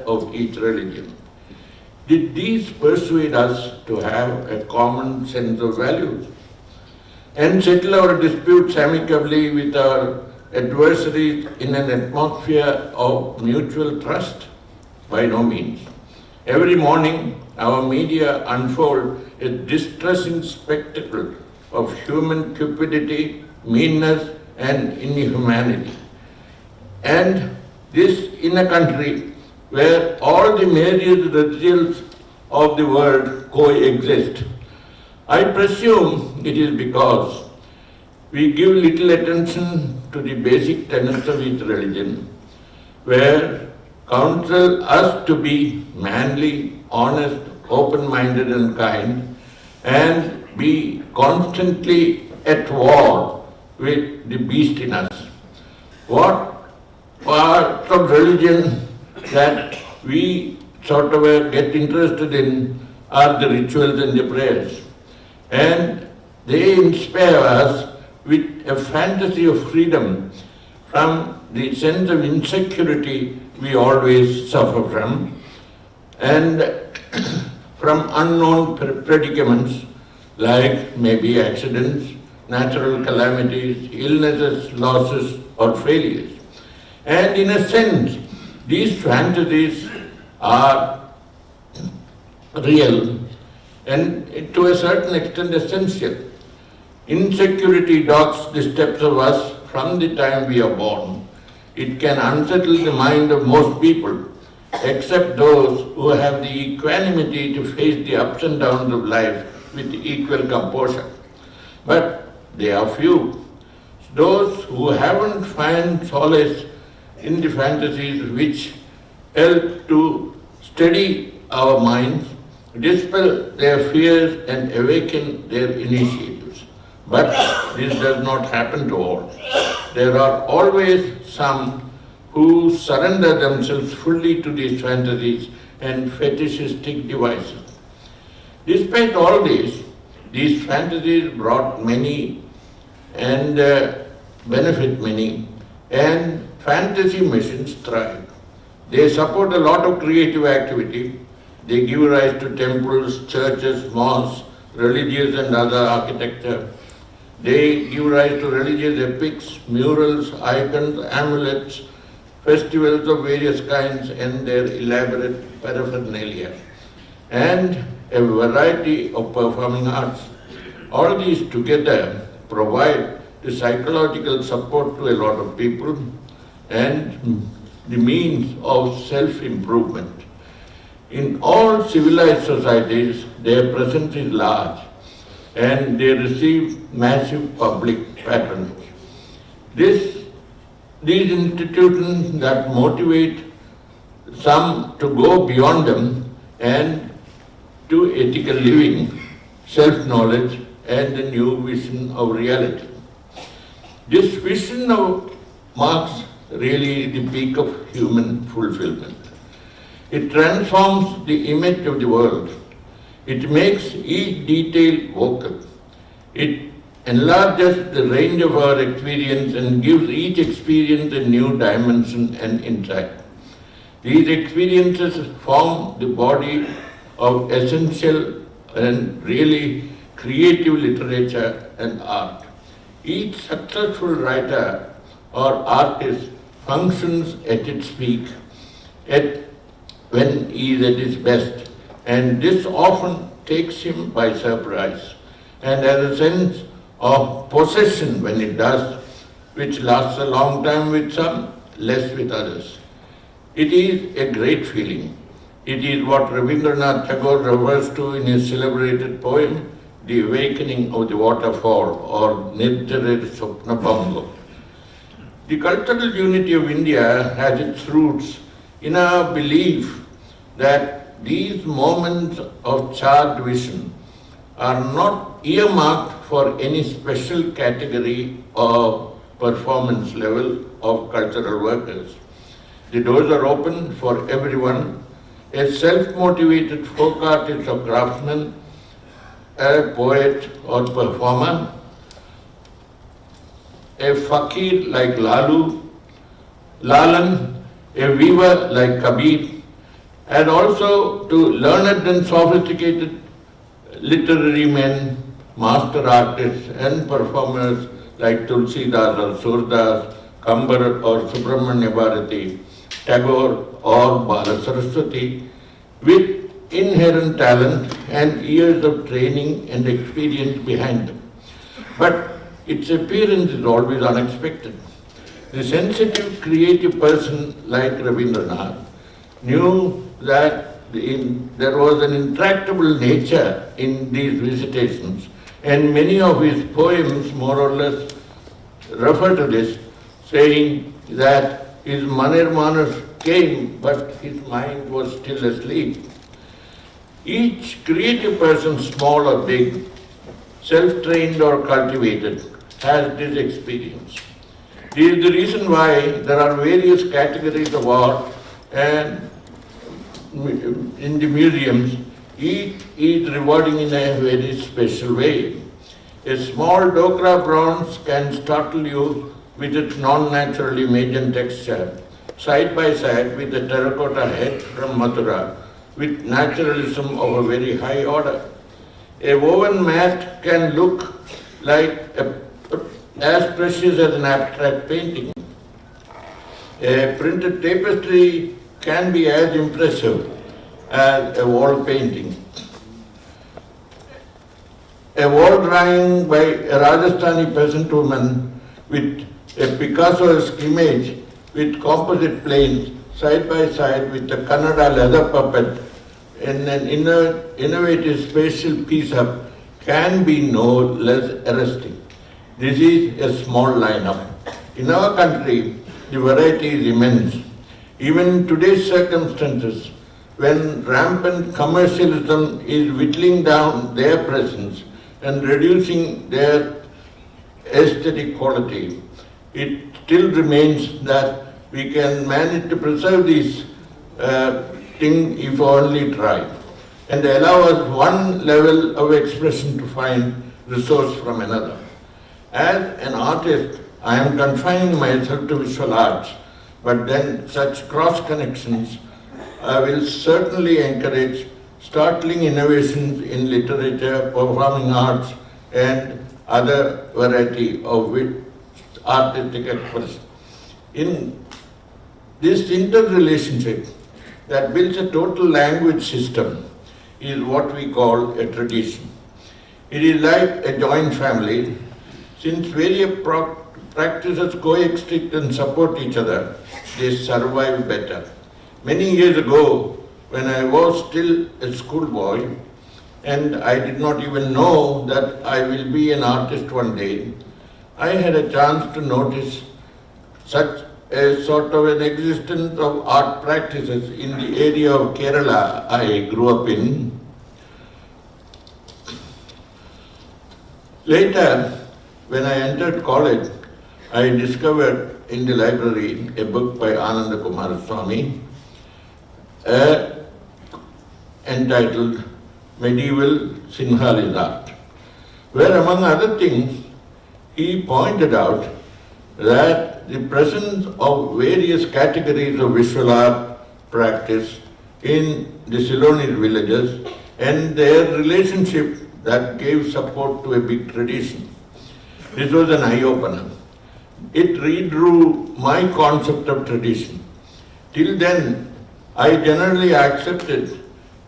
of each religion. Did these persuade us to have a common sense of values and settle our disputes amicably with our adversaries in an atmosphere of mutual trust? By no means. Every morning, our media unfold a distressing spectacle of human cupidity, meanness, and inhumanity. And this in a country where all the various religions of the world coexist. I presume it is because we give little attention to the basic tenets of each religion, where counsel us to be manly, honest, open-minded and kind, and be constantly at war with the beast in us. What parts of religion that we sort of get interested in are the rituals and the prayers. And they inspire us with a fantasy of freedom from the sense of insecurity we always suffer from, and from unknown predicaments like maybe accidents, natural calamities, illnesses, losses, or failures. And in a sense, these fantasies are real and to a certain extent essential. Insecurity dogs the steps of us from the time we are born. It can unsettle the mind of most people, except those who have the equanimity to face the ups and downs of life with equal composure. But they are few. Those who haven't found solace in the fantasies which help to steady our minds, dispel their fears and awaken their initiatives. But this does not happen to all. There are always some who surrender themselves fully to these fantasies and fetishistic devices. Despite all this, these fantasies brought many and benefit many, and fantasy missions thrive. They support a lot of creative activity. They give rise to temples, churches, mosques, religious and other architecture. They give rise to religious epics, murals, icons, amulets, festivals of various kinds and their elaborate paraphernalia, and a variety of performing arts. All these together provide the psychological support to a lot of people and the means of self-improvement. In all civilized societies, their presence is large and they receive massive public patronage. These institutions that motivate some to go beyond them and to ethical living, self-knowledge, and a new vision of reality. This vision marks really the peak of human fulfillment. It transforms the image of the world. It makes each detail vocal. It enlarges the range of our experience and gives each experience a new dimension and insight. These experiences form the body of essential and really creative literature and art. Each successful writer or artist functions at its peak, when he is at his best, and this often takes him by surprise and has a sense of possession when it does, which lasts a long time with some, less with others. It is a great feeling. It is what Rabindranath Tagore refers to in his celebrated poem, The Awakening of the Waterfall, or Nirjare Swapnabhango. The cultural unity of India has its roots in our belief that these moments of charged vision are not earmarked for any special category or performance level of cultural workers. The doors are open for everyone. A self-motivated folk artist or craftsman, a poet or performer, a fakir like Lalan, a weaver like Kabir, and also to learned and sophisticated literary men, master artists and performers like Tulsidas or Surdas, Kambar or Subramanya Bharati, Tagore or Bala Saraswati, with inherent talent and years of training and experience behind them. But its appearance is always unexpected. The sensitive, creative person like Rabindranath knew that there was an intractable nature in these visitations, and many of his poems more or less refer to this, saying that his Manirmanas came, but his mind was still asleep. Each creative person, small or big, self-trained or cultivated, has this experience. This is the reason why there are various categories of art and in the museums, each is rewarding in a very special way. A small Dokra bronze can startle you with its non-natural image and texture, side by side with a terracotta head from Mathura, with naturalism of a very high order. A woven mat can look like as precious as an abstract painting. A printed tapestry can be as impressive as a wall painting. A wall drawing by a Rajasthani peasant woman with a Picasso-esque image with composite planes side by side with a Kannada leather puppet and an innovative spatial piece-up can be no less arresting. This is a small lineup. In our country, the variety is immense. Even in today's circumstances, when rampant commercialism is whittling down their presence and reducing their aesthetic quality, it still remains that we can manage to preserve these things if only try, and allow us one level of expression to find resource from another. As an artist, I am confining myself to visual arts, but then such cross connections will certainly encourage startling innovations in literature, performing arts, and other variety of artistic expression. In this interrelationship that builds a total language system is what we call a tradition. It is like a joint family. Since various practices coexist and support each other, they survive better. Many years ago, when I was still a schoolboy, and I did not even know that I will be an artist one day, I had a chance to notice such a sort of an existence of art practices in the area of Kerala I grew up in. Later, when I entered college, I discovered in the library a book by Ananda Kumaraswamy entitled Medieval Sinhalese Art, where among other things, he pointed out that the presence of various categories of visual art practice in the Ceylonese villages and their relationship that gave support to a big tradition. This was an eye-opener. It redrew my concept of tradition. Till then, I generally accepted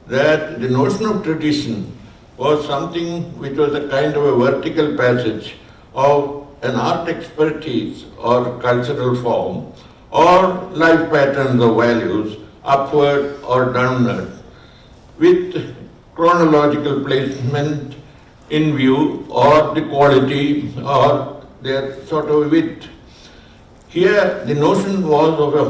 that the notion of tradition was something which was a kind of a vertical passage of an art expertise or cultural form or life patterns or values, upward or downward, with chronological placement in view or the quality or their sort of width. Here the notion was of a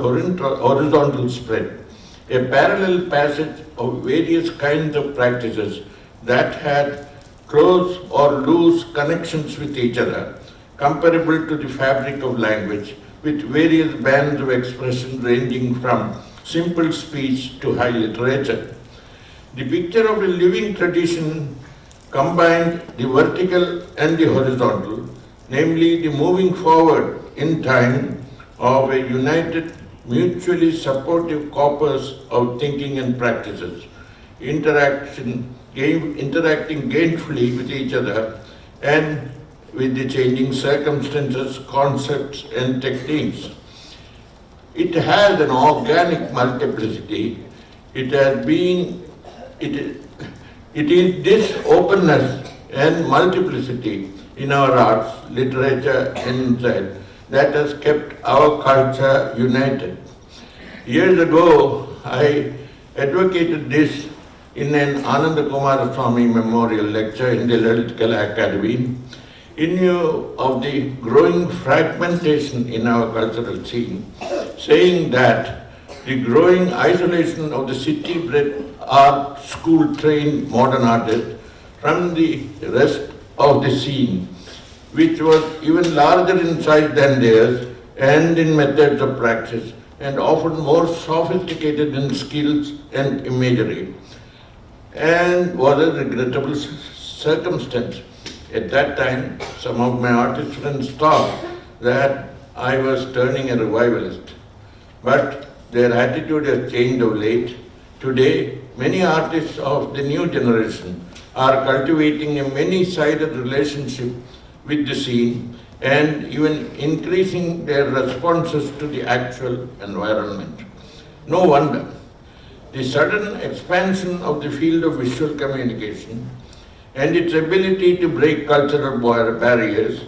horizontal spread, a parallel passage of various kinds of practices that had close or loose connections with each other, comparable to the fabric of language, with various bands of expression ranging from simple speech to high literature. The picture of a living tradition combined the vertical and the horizontal, namely the moving forward in time of a united mutually supportive corpus of thinking and practices, interacting gainfully with each other and with the changing circumstances, concepts and techniques. It has an organic multiplicity. It is this openness and multiplicity in our arts, literature and insight that has kept our culture united. Years ago, I advocated this in an Ananda Kumara Swami Memorial Lecture in the Lalit Kala Academy, in view of the growing fragmentation in our cultural scene, saying that the growing isolation of the city-bred art school-trained modern artist from the rest of the scene, which was even larger in size than theirs and in methods of practice, and often more sophisticated in skills and imagery, and was a regrettable circumstance. At that time, some of my artist friends thought that I was turning a revivalist, but their attitude has changed of late. Today, many artists of the new generation are cultivating a many-sided relationship with the scene and even increasing their responses to the actual environment. No wonder. The sudden expansion of the field of visual communication and its ability to break cultural barriers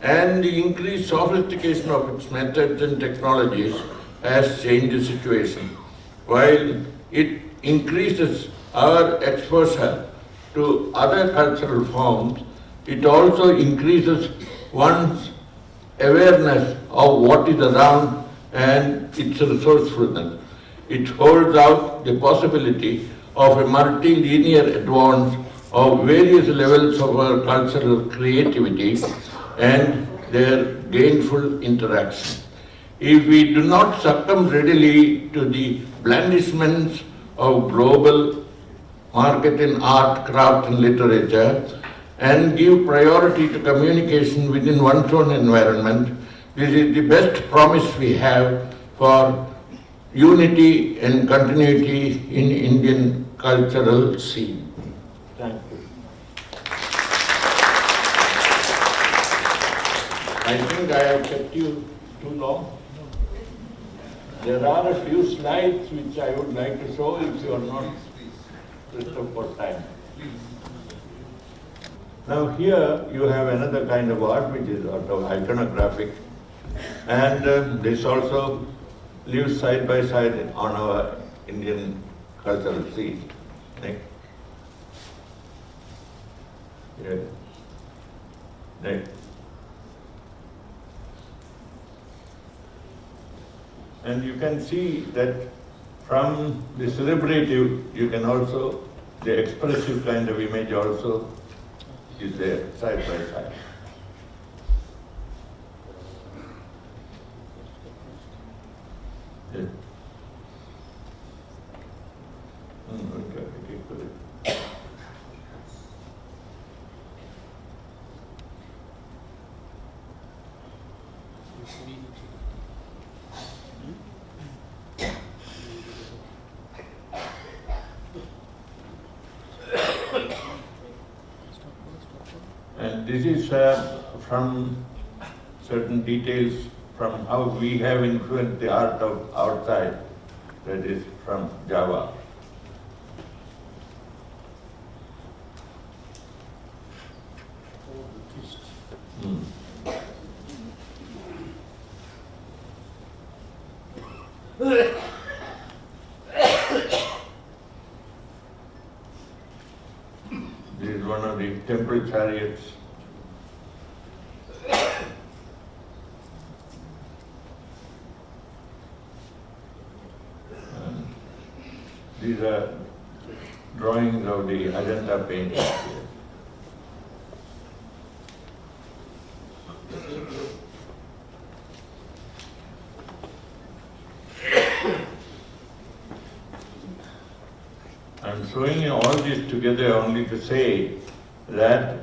and the increased sophistication of its methods and technologies has changed the situation. While it increases our exposure to other cultural forms, it also increases one's awareness of what is around and its resourcefulness. It holds out the possibility of a multi-linear advance of various levels of our cultural creativity and their gainful interaction. If we do not succumb readily to the blandishments of global market in art, craft and literature, and give priority to communication within one's own environment, this is the best promise we have for unity and continuity in Indian cultural scene. Thank you. I think I have kept you too long. There are a few slides which I would like to show if you are not pressed up for time. Now here you have another kind of art which is sort of iconographic, and this also lives side by side on our Indian cultural scene. Next. Yes. Next. And you can see that from the celebrative, you can also, the expressive kind of image also is there, side by side. Yes. Okay. And this is from certain details from how we have influenced the art of outside, that is from Java. This is one of the temple chariots. These are drawings of the Ajanta painting. I'm showing all this together only to say that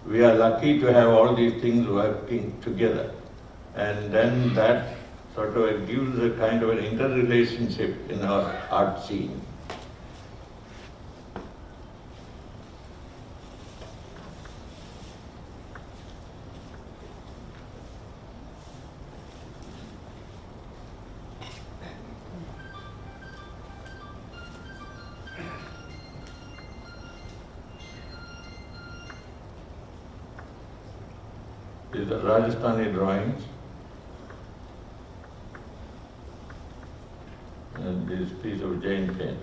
we are lucky to have all these things working together, and then that sort of it gives a kind of an interrelationship in our art scene. These are Rajasthani drawings. And this piece of Jain painting.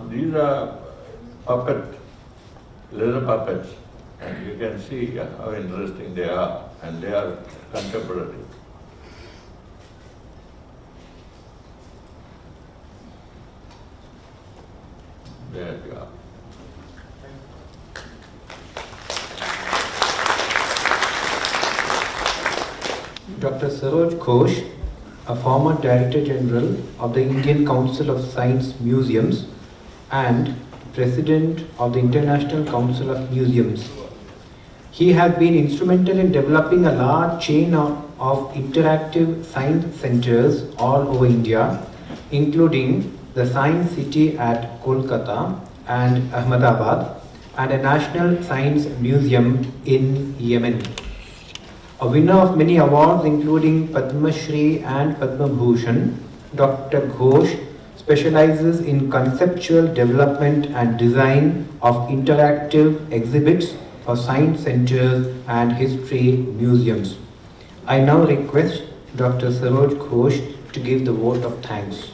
These are leather puppets, and you can see how interesting they are, and they are contemporary. There you are. Dr. Saroj Ghosh, a former Director General of the Indian Council of Science Museums and President of the International Council of Museums. He has been instrumental in developing a large chain of interactive science centers all over India, including the Science City at Kolkata and Ahmedabad, and a National Science Museum in Yemen. A winner of many awards including Padma Shri and Padma Bhushan, Dr. Ghosh specializes in conceptual development and design of interactive exhibits for science centers and history museums. I now request Dr. Saroj Ghosh to give the vote of thanks.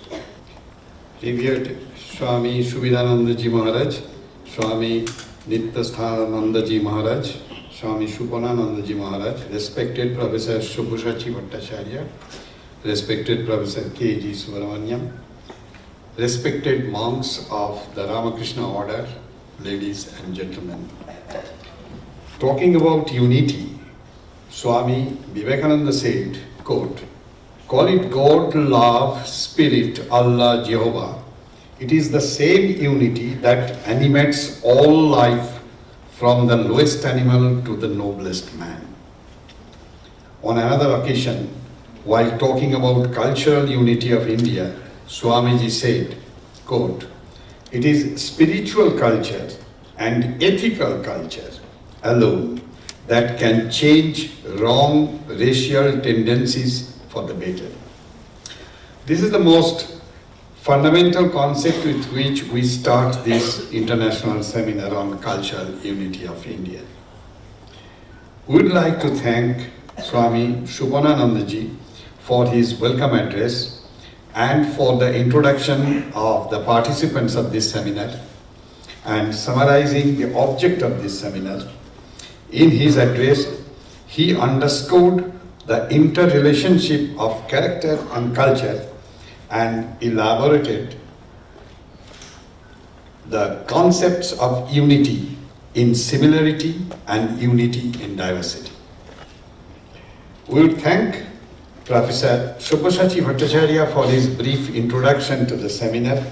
Revered Swami Shubhidananda Ji Maharaj, Swami Nityasthananda Ji Maharaj, Swami Shupanananda Ji Maharaj, respected Professor Subhushachi Bhattacharya, respected Professor K.G. Subramaniam, respected monks of the Ramakrishna order, ladies and gentlemen. Talking about unity, Swami Vivekananda said, quote, "Call it God, love, Spirit, Allah, Jehovah. It is the same unity that animates all life from the lowest animal to the noblest man." On another occasion, while talking about cultural unity of India, Swamiji said, quote, "It is spiritual culture and ethical culture alone that can change wrong racial tendencies for the better." This is the most fundamental concept with which we start this international seminar on cultural unity of India. We would like to thank Swami Shupananandaji for his welcome address and for the introduction of the participants of this seminar and summarizing the object of this seminar. In his address, he underscored the interrelationship of character and culture and elaborated the concepts of unity in similarity and unity in diversity. We would thank Professor Subhushachi Bhattacharya for his brief introduction to the seminar.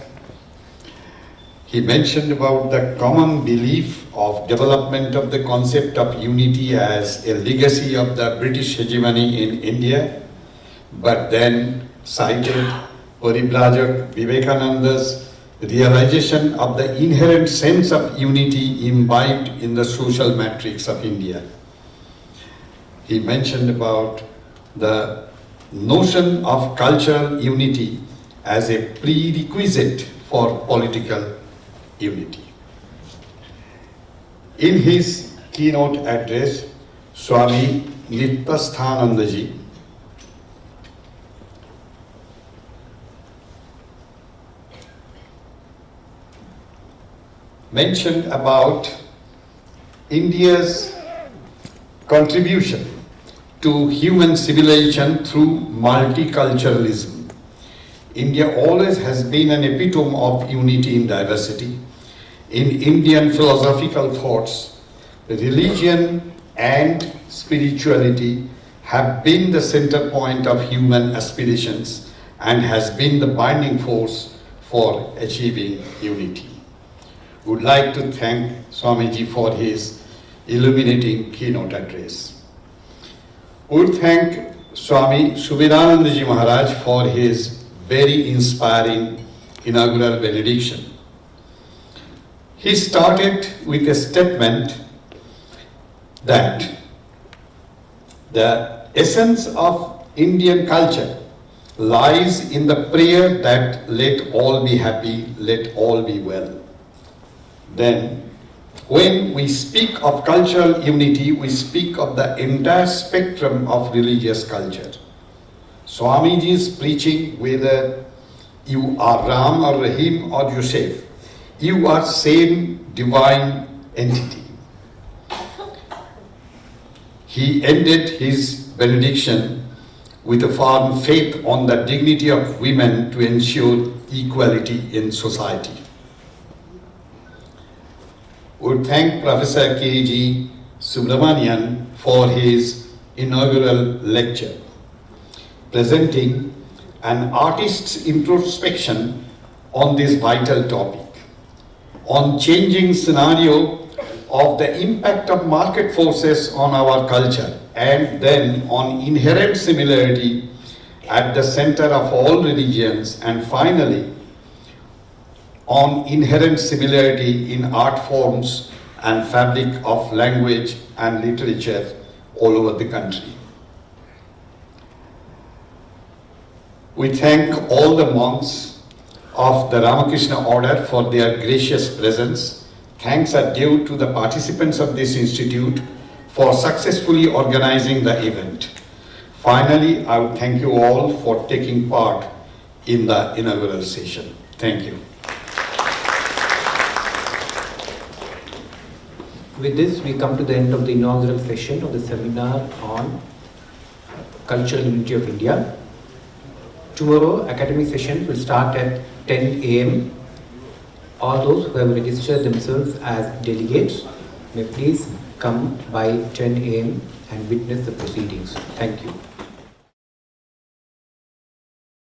He mentioned about the common belief of development of the concept of unity as a legacy of the British hegemony in India, but then cited Paribrajak Vivekananda's realization of the inherent sense of unity imbibed in the social matrix of India. He mentioned about the notion of cultural unity as a prerequisite for political unity. In his keynote address, Swami Nityasthanandaji mentioned about India's contribution to human civilization through multiculturalism. India always has been an epitome of unity in diversity. In Indian philosophical thoughts, religion and spirituality have been the center point of human aspirations and has been the binding force for achieving unity. Would like to thank Swamiji for his illuminating keynote address. Would thank Swami Subhidanandaji Maharaj for his very inspiring inaugural benediction. He started with a statement that the essence of Indian culture lies in the prayer that let all be happy, let all be well. Then, when we speak of cultural unity, we speak of the entire spectrum of religious culture. Swamiji's preaching, whether you are Ram or Rahim or Yusuf, you are same divine entity. He ended his benediction with a firm faith on the dignity of women to ensure equality in society. We would thank Professor K.G. Subramanian for his inaugural lecture, presenting an artist's introspection on this vital topic, on changing scenario of the impact of market forces on our culture, and then on inherent similarity at the center of all religions, and finally on inherent similarity in art forms and fabric of language and literature all over the country. We thank all the monks of the Ramakrishna order for their gracious presence. Thanks are due to the participants of this institute for successfully organizing the event. Finally, I would thank you all for taking part in the inaugural session. Thank you. With this, we come to the end of the inaugural session of the seminar on Cultural Unity of India. Tomorrow, academic session will start at 10 a.m. All those who have registered themselves as delegates may please come by 10 a.m. and witness the proceedings. Thank you.